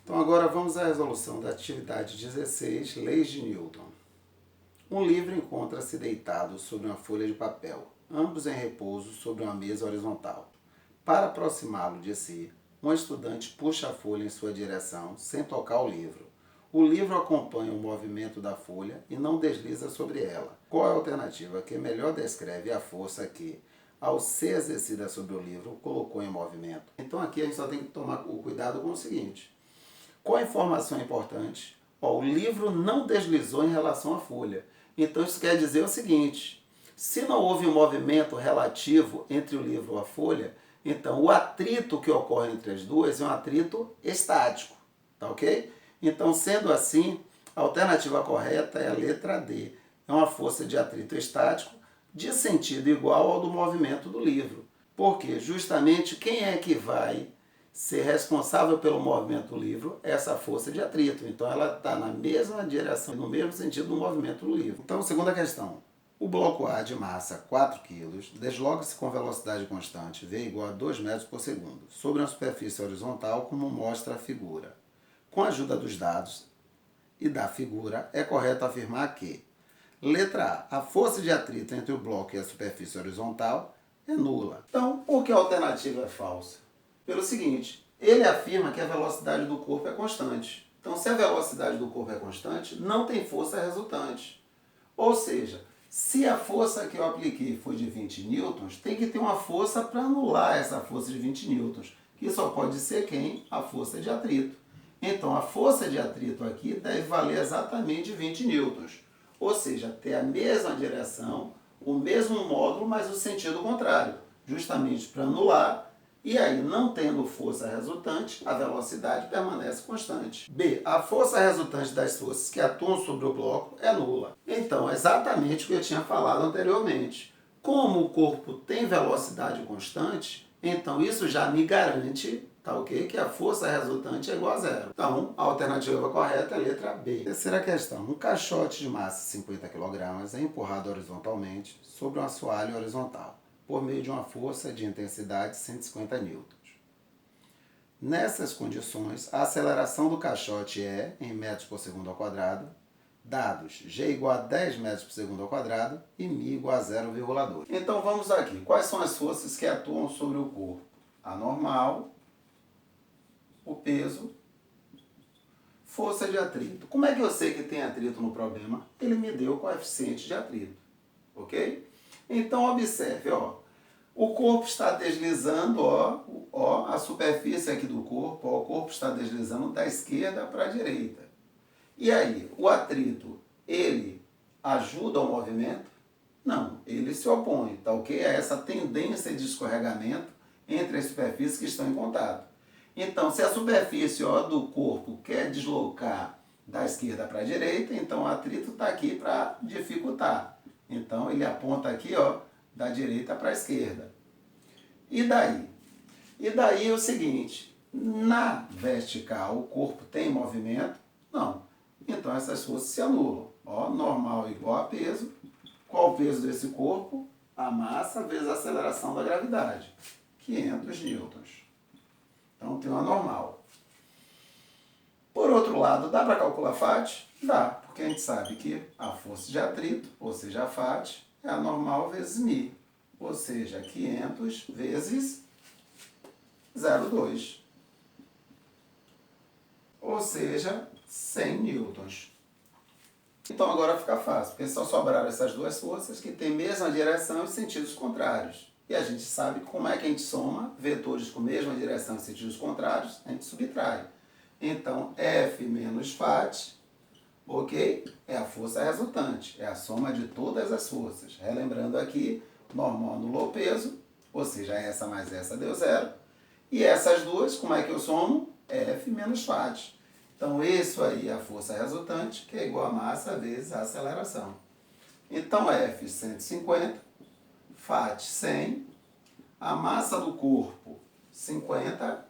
Então agora vamos à resolução da atividade 16, Leis de Newton. Um livro encontra-se deitado sobre uma folha de papel, ambos em repouso sobre uma mesa horizontal. Para aproximá-lo de si, um estudante puxa a folha em sua direção, sem tocar o livro. O livro acompanha o movimento da folha e não desliza sobre ela. Qual é a alternativa que melhor descreve a força que, ao ser exercida sobre o livro, colocou em movimento? Então aqui a gente só tem que tomar o cuidado com o seguinte. Qual a informação importante? O livro não deslizou em relação à folha. Então isso quer dizer o seguinte, se não houve um movimento relativo entre o livro e a folha, então o atrito que ocorre entre as duas é um atrito estático, tá ok? Então, sendo assim, a alternativa correta é a letra D. É uma força de atrito estático de sentido igual ao do movimento do livro. Porque justamente quem é que vai ser responsável pelo movimento do livro? Essa força de atrito. Então ela está na mesma direção, no mesmo sentido do movimento do livro. Então, segunda questão. O bloco A de massa 4 kg desloca-se com velocidade constante, v igual a 2 metros por segundo, sobre uma superfície horizontal, como mostra a figura. Com a ajuda dos dados e da figura, é correto afirmar que: letra A, a força de atrito entre o bloco e a superfície horizontal é nula. Então, por que a alternativa é falsa? Pelo seguinte, ele afirma que a velocidade do corpo é constante. Então, se a velocidade do corpo é constante, não tem força resultante. Ou seja, se a força que eu apliquei foi de 20 newtons, tem que ter uma força para anular essa força de 20 newtons, que só pode ser quem? A força de atrito. Então, a força de atrito aqui deve valer exatamente 20 newtons. Ou seja, ter a mesma direção, o mesmo módulo, mas o sentido contrário. Justamente para anular. E aí, não tendo força resultante, a velocidade permanece constante. B. A força resultante das forças que atuam sobre o bloco é nula. Então, exatamente o que eu tinha falado anteriormente. Como o corpo tem velocidade constante, então isso já me garante, tá ok? Que a força resultante é igual a zero. Então, a alternativa correta é a letra B. Terceira questão. Um caixote de massa 50 kg é empurrado horizontalmente sobre um assoalho horizontal, por meio de uma força de intensidade 150 newtons. Nessas condições, a aceleração do caixote é em metros por segundo ao quadrado, dados g igual a 10 metros por segundo ao quadrado e μ igual a 0,2. Então vamos aqui. Quais são as forças que atuam sobre o corpo? A normal, o peso, força de atrito. Como é que eu sei que tem atrito no problema? Ele me deu o coeficiente de atrito, ok? Então observe, o corpo está deslizando, a superfície aqui do corpo, o corpo está deslizando da esquerda para a direita. E aí, o atrito, ele ajuda ao movimento? Não, ele se opõe, tá ok? A essa tendência de escorregamento entre as superfícies que estão em contato. Então, se a superfície do corpo quer deslocar da esquerda para a direita, então o atrito está aqui para dificultar. Então, ele aponta aqui, da direita para a esquerda. E daí? E daí é o seguinte, na vertical o corpo tem movimento? Não. Então essas forças se anulam. Normal igual a peso. Qual o peso desse corpo? A massa vezes a aceleração da gravidade. 500 newtons. Então tem uma normal. Por outro lado, dá para calcular FAT? Dá, porque a gente sabe que a força de atrito, ou seja, a FAT, é a normal vezes μ. Ou seja, 500 vezes 0,2. Ou seja, 100 newtons. Então agora fica fácil, porque só sobraram essas duas forças que têm mesma direção e sentidos contrários. E a gente sabe como é que a gente soma vetores com mesma direção e sentidos contrários, a gente subtrai. Então, F menos FAT, ok? É a força resultante, é a soma de todas as forças. Relembrando aqui, normal anulou o peso, ou seja, essa mais essa deu zero. E essas duas, como é que eu somo? F menos FAT. Então, isso aí é a força resultante, que é igual a massa vezes a aceleração. Então, F 150, FAT 100, a massa do corpo 50,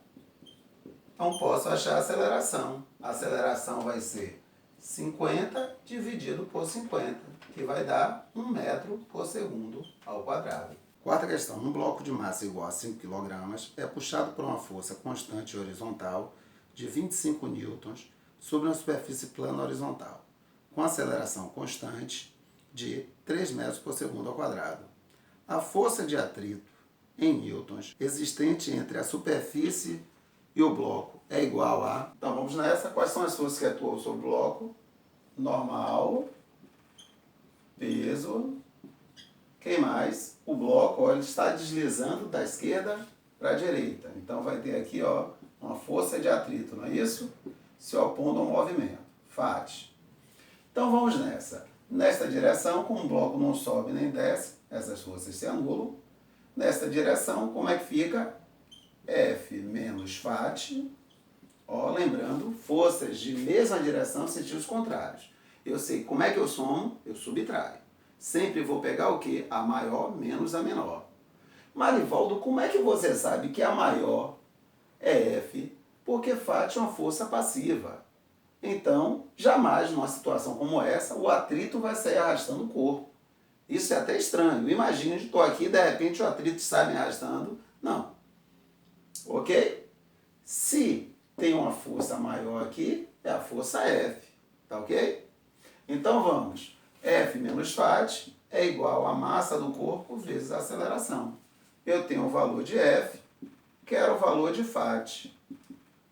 então posso achar a aceleração. A aceleração vai ser 50 dividido por 50, que vai dar 1 metro por segundo ao quadrado. Quarta questão. Um bloco de massa igual a 5 kg é puxado por uma força constante horizontal de 25 newtons sobre uma superfície plana horizontal, com aceleração constante de 3 metros por segundo ao quadrado. A força de atrito em newtons existente entre a superfície e o bloco é igual a... Então vamos nessa. Quais são as forças que atuam sobre o bloco? Normal, peso. Quem mais? O bloco, ó, ele está deslizando da esquerda para a direita. Então vai ter aqui, ó, uma força de atrito, não é isso? Se opondo ao movimento. FAT. Então vamos nessa. Nesta direção, como o bloco não sobe nem desce, essas forças se anulam. Nesta direção, como é que fica? F menos FAT. Ó, lembrando, forças de mesma direção em sentidos contrários. Eu sei como é que eu somo, eu subtraio. Sempre vou pegar o quê? A maior menos a menor. Marivaldo, como é que você sabe que a maior é F? Porque FAT é uma força passiva. Então, jamais numa situação como essa, o atrito vai sair arrastando o corpo. Isso é até estranho. Imagine, estou aqui e de repente o atrito sai me arrastando. Não. Ok? Se tem uma força maior aqui, é a força F. Tá ok? Então vamos. F menos FAT é igual a massa do corpo vezes a aceleração. Eu tenho o valor de F, quero o valor de FAT.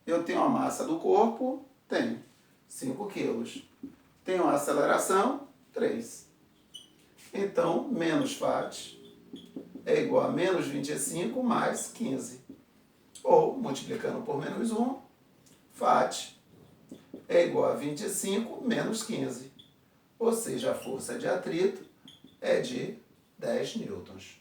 Eu tenho a massa do corpo, tenho 5 quilos. Tenho a aceleração, 3. Então, menos FAT é igual a menos 25 mais 15. Ou, multiplicando por menos 1, FAT é igual a 25 menos 15. Ou seja, a força de atrito é de 10 newtons.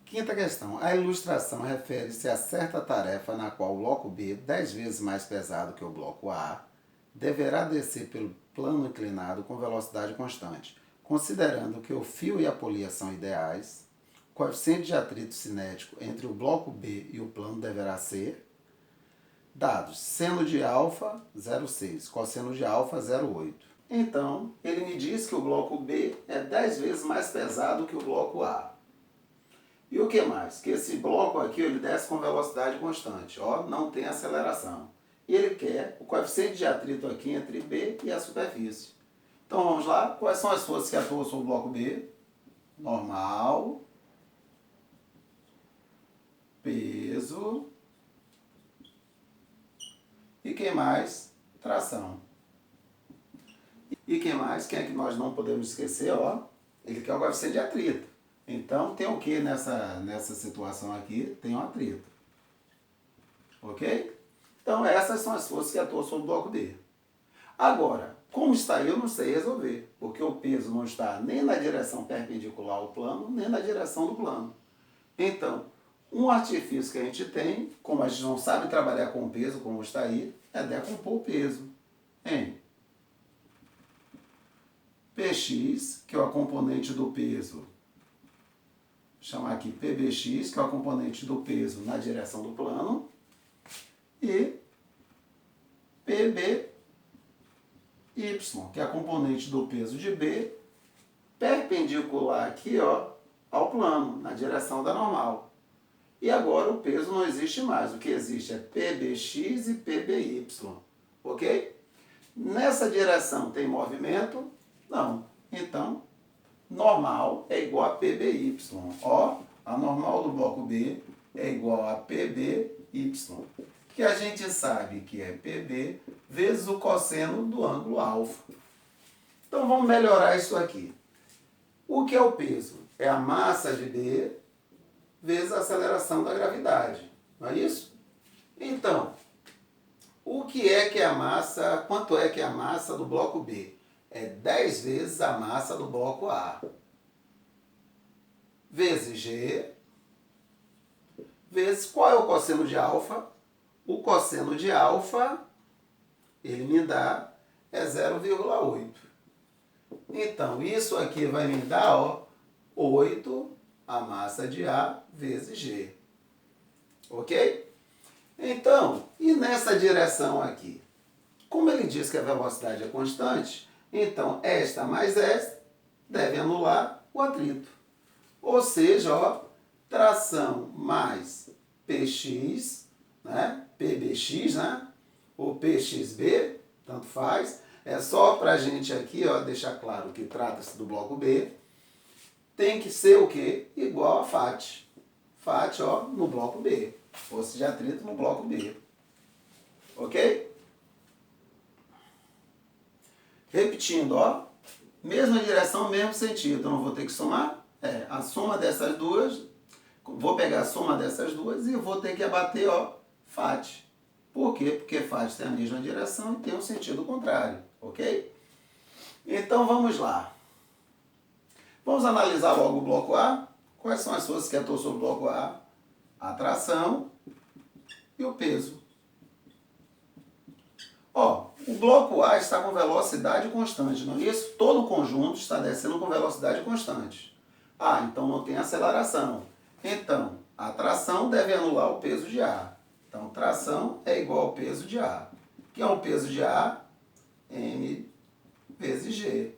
Quinta questão. A ilustração refere-se a certa tarefa na qual o bloco B, 10 vezes mais pesado que o bloco A, deverá descer pelo plano inclinado com velocidade constante, considerando que o fio e a polia são ideais. O coeficiente de atrito cinético entre o bloco B e o plano deverá ser... Dados: seno de alfa 0,6, cosseno de alfa 0,8. Então, ele me diz que o bloco B é 10 vezes mais pesado que o bloco A. E o que mais? Que esse bloco aqui ele desce com velocidade constante, ó, não tem aceleração. E ele quer o coeficiente de atrito aqui entre B e a superfície. Então vamos lá, quais são as forças que atuam sobre o bloco B? Normal, peso e quem mais? Tração. E quem mais? Quem é que nós não podemos esquecer? Ó, ele quer o coeficiente de atrito. Então, tem o que nessa situação aqui? Tem um atrito. Ok? Então, essas são as forças que atuam sobre o bloco B. Agora, como está aí, eu não sei resolver. Porque o peso não está nem na direção perpendicular ao plano, nem na direção do plano. Então, um artifício que a gente tem, como a gente não sabe trabalhar com peso, como está aí, é decompor o peso em Px, que é o componente do peso, vou chamar aqui PBx, que é o componente do peso na direção do plano, e PBy, que é a componente do peso de B, perpendicular aqui, ó, ao plano, na direção da normal. E agora o peso não existe mais. O que existe é PBx e PBy. Ok? Nessa direção tem movimento? Não. Então, normal é igual a PBy. Ó, a normal do bloco B é igual a PBy. Que a gente sabe que é PB vezes o cosseno do ângulo alfa. Então vamos melhorar isso aqui. O que é o peso? É a massa de B vezes a aceleração da gravidade. Não é isso? Então, o que é a massa, quanto é que é a massa do bloco B? É 10 vezes a massa do bloco A. Vezes G, vezes qual é o cosseno de alfa? O cosseno de alfa, ele me dá, é 0,8. Então, isso aqui vai me dar, ó, 8 a massa de A vezes G. Ok? Então, e nessa direção aqui? Como ele diz que a velocidade é constante, então esta mais esta deve anular o atrito. Ou seja, ó, tração mais Px, né? PBx, né? ou PXB, tanto faz. É só para a gente aqui, ó, deixar claro que trata-se do bloco B. Tem que ser o quê? Igual a FAT. FAT, ó, no bloco B. Força de atrito no bloco B. Ok? Repetindo, ó. Mesma direção, mesmo sentido. Então, eu vou ter que somar. A soma dessas duas. Vou pegar a soma dessas duas e vou ter que abater, ó, FAT. Por quê? Porque FAT tem a mesma direção e tem um sentido contrário. Ok? Então, vamos lá. Vamos analisar logo o bloco A. Quais são as forças que atuam sobre o bloco A? A tração e o peso. Ó, o bloco A está com velocidade constante, não é isso? Todo o conjunto está descendo com velocidade constante. Ah, então não tem aceleração. Então, a tração deve anular o peso de A. Então, tração é igual ao peso de A. O que é o peso de A? M vezes G.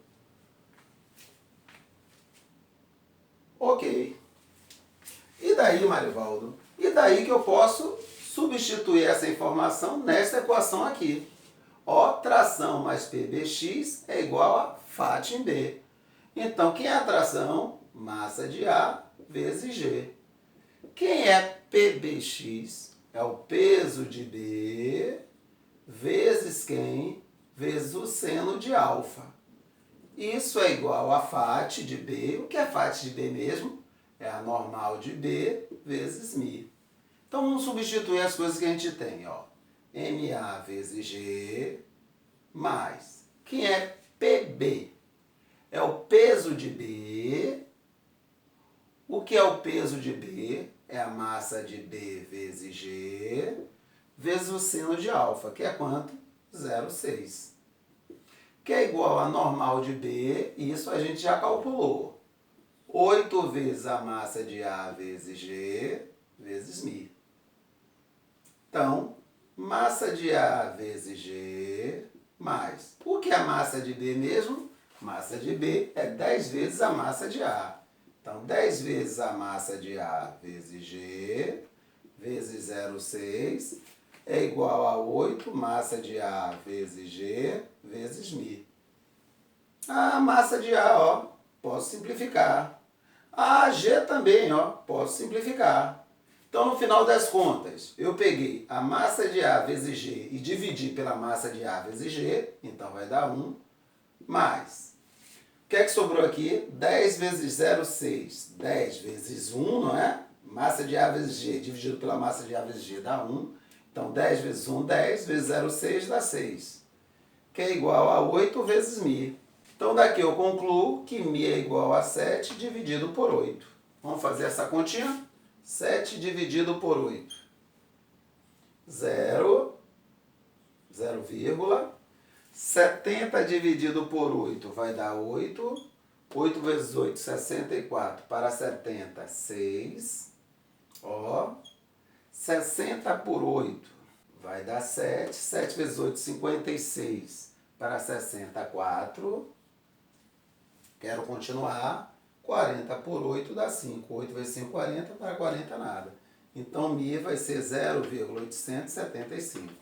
Ok. E daí, Marivaldo? E daí que eu posso substituir essa informação nessa equação aqui. Ó, tração mais PBX é igual a FAT em B. Então, quem é a tração? Massa de A vezes G. Quem é PBX? É o peso de B vezes quem? Vezes o seno de alfa. Isso é igual a FAT de B. O que é FAT de B mesmo? É a normal de B vezes μ. Então, vamos substituir as coisas que a gente tem, ó. MA vezes G mais. Quem é PB? É o peso de B. O que é o peso de B? É a massa de B vezes G vezes o seno de alfa, que é quanto? 0,6. Que é igual a normal de B, isso a gente já calculou. 8 vezes a massa de A vezes G vezes μ. Então, massa de A vezes G mais. O que é a massa de B mesmo? Massa de B é 10 vezes a massa de A. Então, 10 vezes a massa de A vezes G vezes 0,6 é igual a 8 massa de A vezes G vezes μ. A massa de A, ó, posso simplificar. A G também, ó, posso simplificar. Então, no final das contas, eu peguei a massa de A vezes G e dividi pela massa de A vezes G, então vai dar 1, mais. O que é que sobrou aqui? 10 vezes 0,6, 10 vezes 1, não é? Massa de A vezes G dividido pela massa de A vezes G dá 1. Então, 10 vezes 1, 10 vezes 0,6 dá 6, que é igual a 8 vezes μ. Então, daqui eu concluo que μ é igual a 7 dividido por 8. Vamos fazer essa continha? 7 dividido por 8. 0, 0, 70 dividido por 8 vai dar 8. 8 vezes 8, 64. Para 70, 6. Ó. 60 por 8 vai dar 7. 7 vezes 8, 56. Para 60, 4. Quero continuar. 40 por 8 dá 5. 8 vezes 5, 40. Para 40, nada. Então, μ vai ser 0,875.